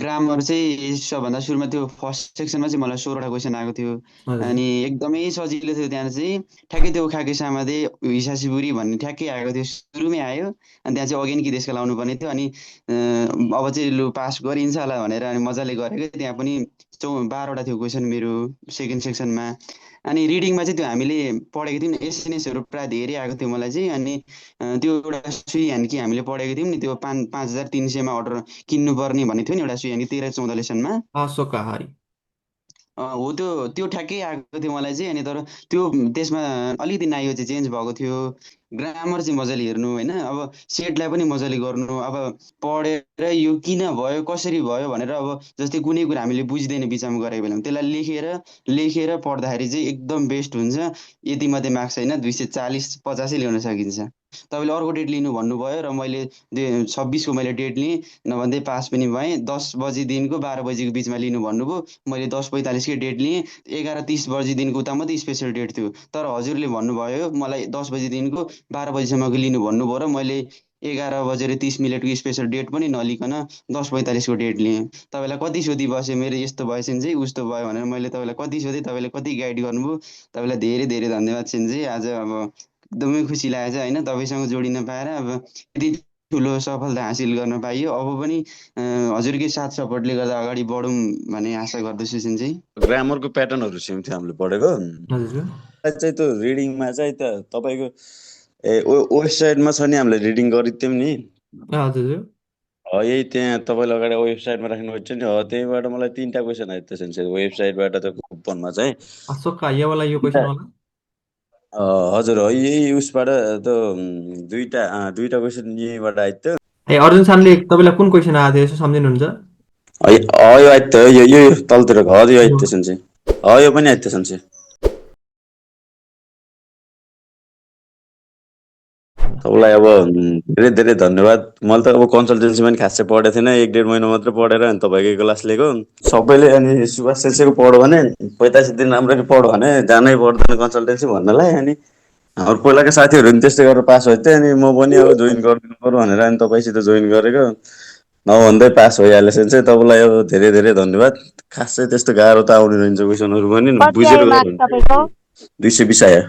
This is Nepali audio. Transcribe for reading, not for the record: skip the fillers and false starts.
ग्रामर चाहिँ सबभन्दा सुरुमा त्यो फर्स्ट सेक्सनमा चाहिँ मलाई 16 वटा क्वेसन आएको थियो। हजुर। अनि एकदमै सजिलो थियो त्यहाँ चाहिँ। ठ्याक्कै त्यो खाके सामादे हिसासिबुरी भन्ने ठ्याक्कै आएको थियो, सुरुमै आयो। अनि त्यहाँ चाहिँ अगेन कि त्यसको लाउनु पर्ने थियो। अनि अब चाहिँ लु पास गरिन्छ होला भनेर अनि मजाले गरेको। त्यहाँ पनि 12 वटा थियो क्वेसन मेरो सेकेन्ड सेक्सनमा। अनि रिडिङमा चाहिँ त्यो हामीले पढेको थियौँ नि, एसएनएसहरू प्रायः धेरै आएको थियो मलाई चाहिँ। अनि त्यो एउटा सुई ह्यान्ड कि हामीले पढेको थियौँ नि, त्यो 5300मा अर्डर किन्नुपर्ने भन्ने थियो नि एउटा सुई ह्यान्ड 13-14 लेसनमा। शाकाहारी। हो त्यो त्यो ठ्याक्कै आएको थियो मलाई चाहिँ। अनि तर त्यो त्यसमा अलिकति नाइयो चाहिँ चेन्ज भएको थियो। ग्रामर चाहिँ मजाले हेर्नु होइन, अब सेटलाई पनि मजाले गर्नु। अब पढेर यो किन भयो कसरी भयो भनेर अब जस्तै कुनै कुरा हामीले बुझ्दैन बिचमा गरेको बेलामा त्यसलाई लेखेर लेखेर पढ्दाखेरि चाहिँ एकदम बेस्ट हुन्छ। यति मात्रै मार्क्स होइन, 240-50 ल्याउन सकिन्छ। तपाईँले अर्को डेट लिनु भन्नुभयो र मैले 26 को मैले डेट लिएँ, नभन्दै पास पनि भएँ। 10 बजीदेखिको 12 बजीको बिचमा लिनु भन्नुभयो, मैले 10:45 डेट लिएँ। 11:30 बजीदेखिको उता मात्रै स्पेसल डेट थियो। तर हजुरले भन्नुभयो मलाई 10 बजीदेखिको 12 बजीसम्मको लिनु भन्नुभयो र मैले 11:30 स्पेसल डेट पनि नलिकन 10:45 डेट लिएँ। तपाईँलाई कति सोधी बसेँ, मेरो यस्तो भयो सिन्जी उस्तो भयो भनेर मैले तपाईँलाई कति सोधेँ, तपाईँले कति गाइड गर्नुभयो। तपाईँलाई धेरै धेरै धन्यवाद सिन्जी। आज अब एकदमै खुसी लागेको छ होइन, तपाईँसँग जोडिन पाएर। अब यति ठुलो सफलता हासिल गर्न पाइयो। अब पनि हजुरकै साथ सपोर्टले गर्दा अगाडि बढौँ भन्ने आशा गर्दछु सिन्जी। ग्रामरको प्याटर्नहरू सेम थियो हामीले पढेको। हजुर। चाहिँ त्यो रिडिङमा चाहिँ त तपाईँको वेबसाइटमा छ नि, हामीले रिडिङ गरेको थियौँ नि। हजुर। यही त्यहाँ तपाईँले अगाडि वेबसाइटमा राख्नुहुन्छ नि, त्यहीँबाट मलाई 3टा क्वेसन आएको थियो सेन्स वेबसाइटबाट त कुपनमा चाहिँ। अशोका ये वाला यो क्वेश्चन वाला। हजुर हो, यही उसबाट त दुईटा क्वेसन यहीँबाट आएको थियो। ए अर्जुन सानले तपाईँलाई कुन क्वेसन आएको थियो यसो सम्झिनुहुन्छ? यो आएको थियो, यो तलतिरको हजुर यो आएको थियो सेन्स। यो पनि आएको थियो सेन्स। तपाईँलाई अब धेरै धेरै धन्यवाद। मैले त अब कन्सल्टेन्सीमा पनि खासै पढेको थिएन, 1-1.5 महिना मात्रै पढेर अनि तपाईँकै क्लास लिएको सबैले। अनि सुभाष सेन्सेको पढ्यो भने 85 दिन राम्ररी पढ्यो भने जानै पर्दैन कन्सल्टेन्सी भन्नलाई। अनि हाम्रो पहिलाको साथीहरू पनि त्यस्तै गरेर पास भएको थियो। अनि म पनि अब जोइन गरिदिनु पर्यो भनेर अनि तपाईँसित जोइन गरेको, नभन्दै पास भइहाल्यो सेन्सै। तपाईँलाई अब धेरै धेरै धन्यवाद। खासै त्यस्तो गाह्रो त आउने रहन्छ क्वेसनहरू पनि, कति बुझेर आयो गऱ्यो मार्क्स भने तपाईँको? 220 आयो।